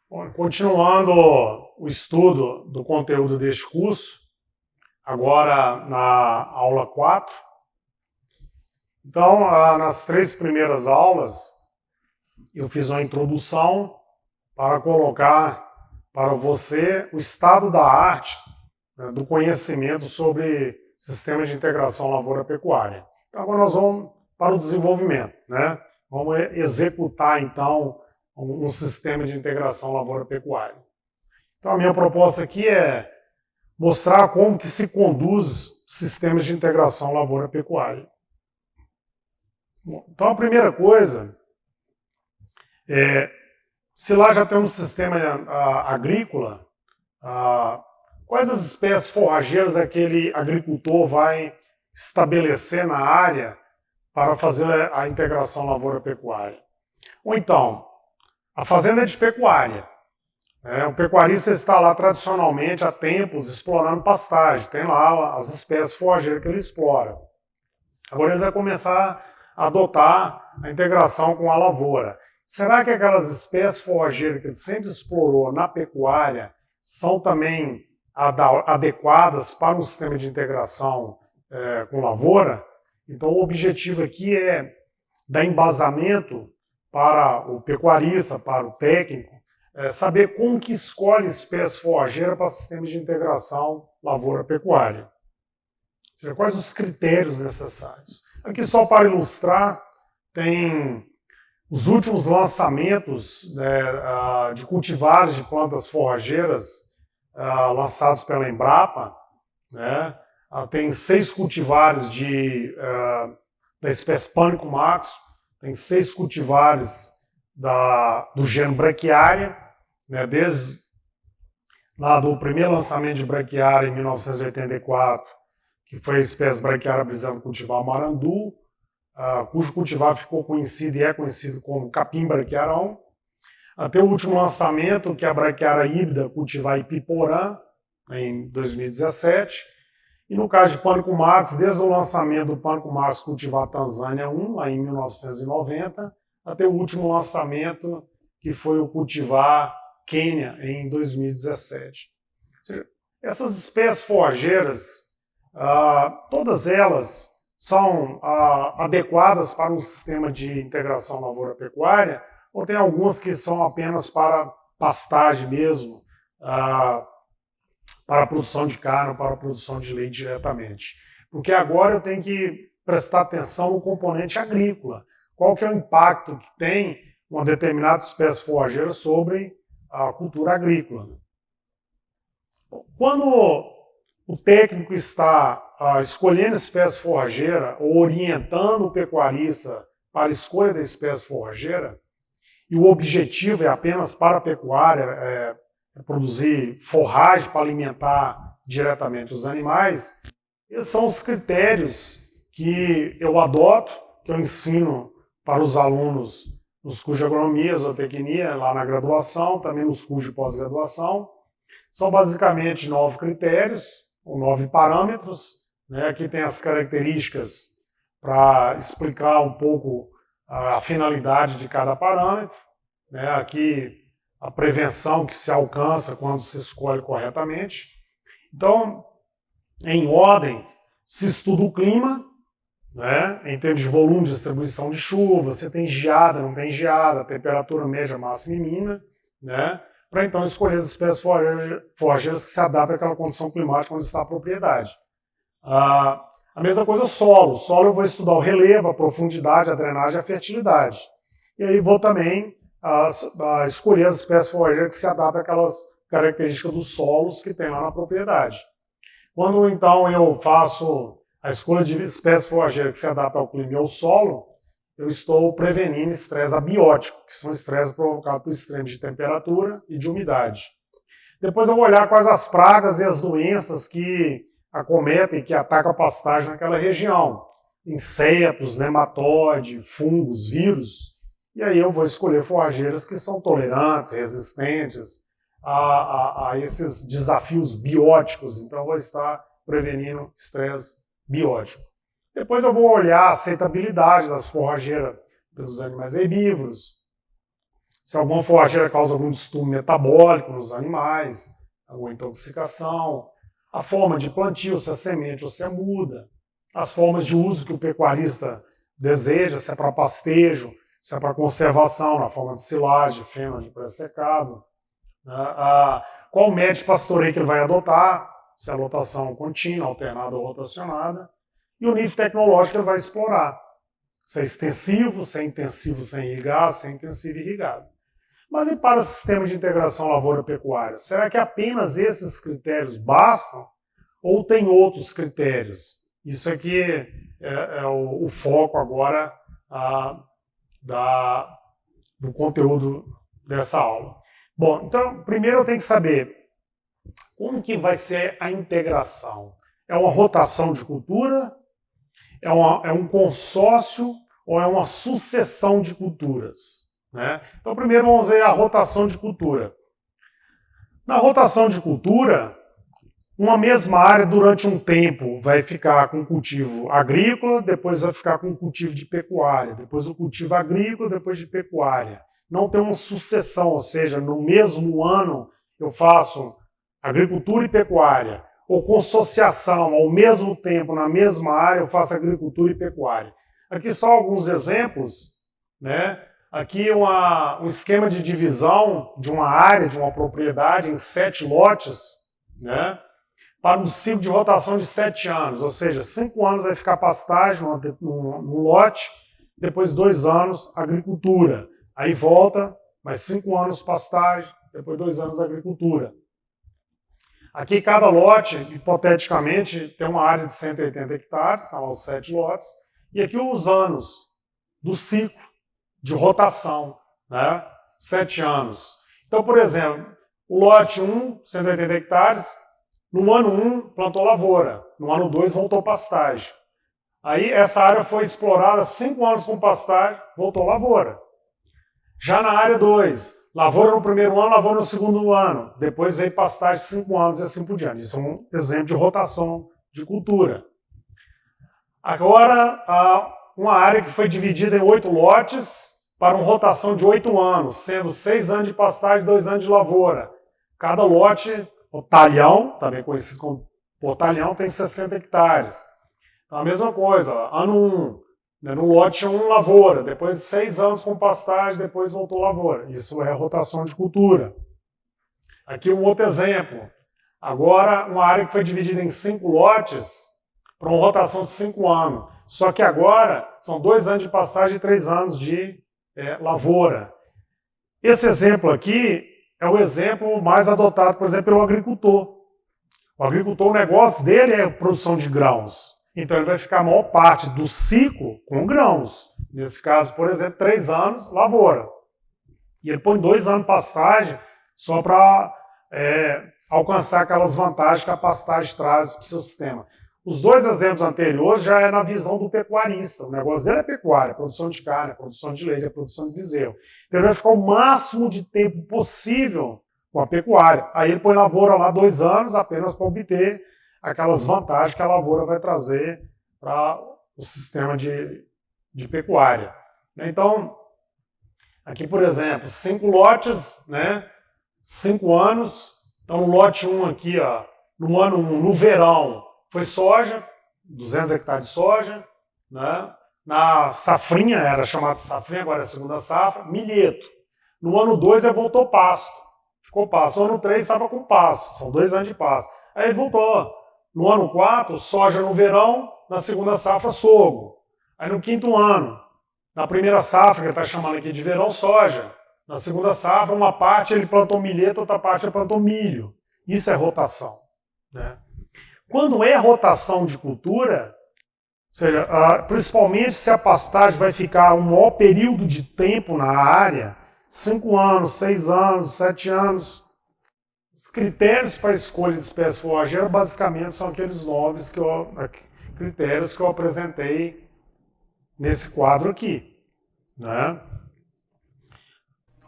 Bom, continuando o estudo do conteúdo deste curso, agora na aula 4. Então, nas 3 primeiras aulas, eu fiz uma introdução para colocar para você o estado da arte, né, do conhecimento sobre sistema de integração lavoura-pecuária. Então, agora nós vamos para o desenvolvimento, né? Vamos executar, então, um sistema de integração lavoura-pecuária. Então, a minha proposta aqui é mostrar como que se conduz sistemas de integração lavoura-pecuária. Então, a primeira coisa é, se lá já tem um sistema agrícola, quais as espécies forrageiras aquele agricultor vai estabelecer na área para fazer a integração lavoura-pecuária? Ou então, a fazenda é de pecuária. O pecuarista está lá tradicionalmente há tempos explorando pastagem, tem lá as espécies forrageiras que ele explora. Agora ele vai começar a adotar a integração com a lavoura. Será que aquelas espécies forrageiras que ele sempre explorou na pecuária são também adequadas para um sistema de integração com lavoura? Então o objetivo aqui é dar embasamento para o pecuarista, para o técnico, saber como que escolhe espécie forrageira para sistemas de integração lavoura-pecuária. Ou seja, quais os critérios necessários. Aqui só para ilustrar, tem os últimos lançamentos de cultivares de plantas forrageiras lançados pela Embrapa, né? Tem 6 cultivares da espécie Pânico Max, tem 6 cultivares do gênero Braquiária, né? Desde lá do primeiro lançamento de Braquiária em 1984, que foi a espécie Braquiária brisando cultivar Marandu, cujo cultivar ficou conhecido e é conhecido como capim-braquiarão, até o último lançamento, que é a braquiária híbrida cultivar Ipiporã, em 2017, e no caso de Pânico Max, desde o lançamento do Pânico Max cultivar Tanzânia 1, lá em 1990, até o último lançamento, que foi o cultivar Quênia, em 2017. Ou seja, essas espécies forrageiras, todas elas são adequadas para um sistema de integração lavoura-pecuária, ou tem algumas que são apenas para pastagem mesmo, para a produção de carne, para a produção de leite diretamente. Porque agora eu tenho que prestar atenção no componente agrícola. Qual que é o impacto que tem uma determinada espécie forrageira sobre a cultura agrícola. Quando o técnico está escolhendo espécie forrageira ou orientando o pecuarista para a escolha da espécie forrageira, e o objetivo é apenas para a pecuária, produzir forragem para alimentar diretamente os animais, esses são os critérios que eu adoto, que eu ensino para os alunos nos cursos de agronomia, zootecnia, lá na graduação, também nos cursos de pós-graduação. São basicamente 9 critérios, ou 9 parâmetros. Aqui tem as características para explicar um pouco a finalidade de cada parâmetro. Aqui a prevenção que se alcança quando se escolhe corretamente. Então, em ordem, se estuda o clima, em termos de volume de distribuição de chuva, se tem geada, não tem geada, temperatura média, máxima e mínima, para então escolher as espécies forrageiras que se adaptam àquela condição climática onde está a propriedade. A mesma coisa o solo. O solo eu vou estudar o relevo, a profundidade, a drenagem e a fertilidade. E aí vou também escolher as espécies forrageiras que se adaptam àquelas características dos solos que tem lá na propriedade. Quando então eu faço a escolha de espécies forrageiras que se adaptam ao clima e ao solo, eu estou prevenindo estresse abiótico, que são estresses provocados por extremos de temperatura e de umidade. Depois eu vou olhar quais as pragas e as doenças que acometem, que atacam a pastagem naquela região. Insetos, nematóide, fungos, vírus. E aí eu vou escolher forrageiras que são tolerantes, resistentes a esses desafios bióticos. Então eu vou estar prevenindo estresse biótico. Depois eu vou olhar a aceitabilidade das forrageiras pelos animais herbívoros, se alguma forrageira causa algum distúrbio metabólico nos animais, alguma intoxicação, a forma de plantio, se é semente ou se é muda, as formas de uso que o pecuarista deseja, se é para pastejo, se é para conservação, na forma de silagem, feno de pré-secado, né? Qual método de pastoreio que ele vai adotar, se é lotação contínua, alternada ou rotacionada, e o nível tecnológico que ele vai explorar, se é extensivo, se é intensivo sem irrigar, se é intensivo e irrigado. Mas e para o sistema de integração lavoura-pecuária? Será que apenas esses critérios bastam? Ou tem outros critérios? Isso aqui é o foco agora do conteúdo dessa aula. Bom, então, primeiro eu tenho que saber como que vai ser a integração. É uma rotação de cultura? É um consórcio ou é uma sucessão de culturas? Né? Então, primeiro vamos ver a rotação de cultura. Na rotação de cultura, uma mesma área durante um tempo vai ficar com cultivo agrícola, depois vai ficar com cultivo de pecuária, depois o cultivo agrícola, depois de pecuária. Não tem uma sucessão, ou seja, no mesmo ano eu faço agricultura e pecuária, ou consociação, ao mesmo tempo, na mesma área, eu faço agricultura e pecuária. Aqui só alguns exemplos, né? Aqui um esquema de divisão de uma área, de uma propriedade em 7 lotes, né? Para um ciclo de rotação de 7 anos, ou seja, 5 anos vai ficar pastagem no lote, depois 2 anos agricultura. Aí volta, mais 5 anos pastagem, depois 2 anos agricultura. Aqui cada lote, hipoteticamente, tem uma área de 180 hectares, estão os 7 lotes, e aqui os anos do ciclo de rotação, né? 7 anos. Então, por exemplo, o lote 1, 180 hectares, no ano 1 plantou lavoura, no ano 2 voltou pastagem. Aí essa área foi explorada 5 anos com pastagem, voltou lavoura. Já na área 2, lavoura no primeiro ano, lavoura no segundo ano, depois veio pastagem 5 anos e assim por diante. Isso é um exemplo de rotação de cultura. Agora, uma área que foi dividida em 8 lotes para uma rotação de 8 anos, sendo 6 anos de pastagem e 2 anos de lavoura. Cada lote, o talhão, também conhecido como portalhão, tem 60 hectares. Então, a mesma coisa, ano 1, né, no lote 1, lavoura, depois de 6 anos com pastagem, depois voltou lavoura. Isso é rotação de cultura. Aqui um outro exemplo. Agora, uma área que foi dividida em 5 lotes para uma rotação de 5 anos. Só que agora são 2 anos de pastagem e 3 anos de lavoura. Esse exemplo aqui é o exemplo mais adotado, por exemplo, pelo agricultor. O agricultor, o negócio dele é a produção de grãos. Então ele vai ficar a maior parte do ciclo com grãos. Nesse caso, por exemplo, 3 anos, lavoura. E ele põe 2 anos de pastagem só para alcançar aquelas vantagens que a pastagem traz para o seu sistema. Os 2 exemplos anteriores já é na visão do pecuarista. O negócio dele é pecuária, produção de carne, produção de leite, produção de bezerro. Então ele vai ficar o máximo de tempo possível com a pecuária. Aí ele põe lavoura lá 2 anos apenas para obter aquelas vantagens que a lavoura vai trazer para o sistema de pecuária. Então, aqui, por exemplo, 5 lotes, né? 5 anos. Então, no lote 1 aqui, ó, no ano 1, no verão, foi soja, 200 hectares de soja, né? Na safrinha, era chamada safrinha, agora é a segunda safra, milheto. No ano 2 ele voltou pasto, ficou pasto. No ano 3 estava com pasto, são 2 anos de pasto. Aí ele voltou. No ano 4, soja no verão, na segunda safra, sorgo. Aí no 5º ano, na primeira safra, que ele está chamando aqui de verão, soja. Na segunda safra, uma parte ele plantou milheto, outra parte ele plantou milho. Isso é rotação, né? Quando é rotação de cultura, ou seja, principalmente se a pastagem vai ficar um maior período de tempo na área, 5 anos, 6 anos, 7 anos, os critérios para a escolha de espécie forrageira basicamente são aqueles 9 critérios que eu apresentei nesse quadro aqui, né?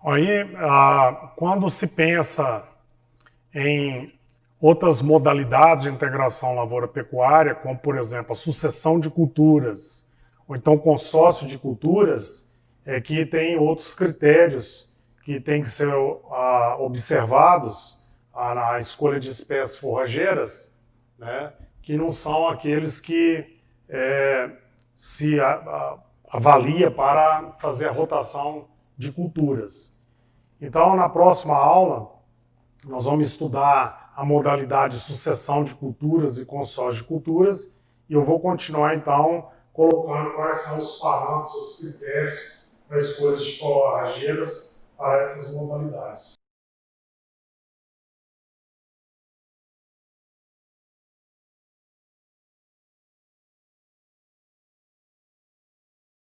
Aí, quando se pensa em outras modalidades de integração lavoura-pecuária, como, por exemplo, a sucessão de culturas, ou então consórcio de culturas, que tem outros critérios que têm que ser observados na escolha de espécies forrageiras, né, que não são aqueles que se avalia para fazer a rotação de culturas. Então, na próxima aula, nós vamos estudar a modalidade de sucessão de culturas e consórcio de culturas, e eu vou continuar, então, colocando quais são os parâmetros, os critérios para escolhas de forrageiras para essas modalidades.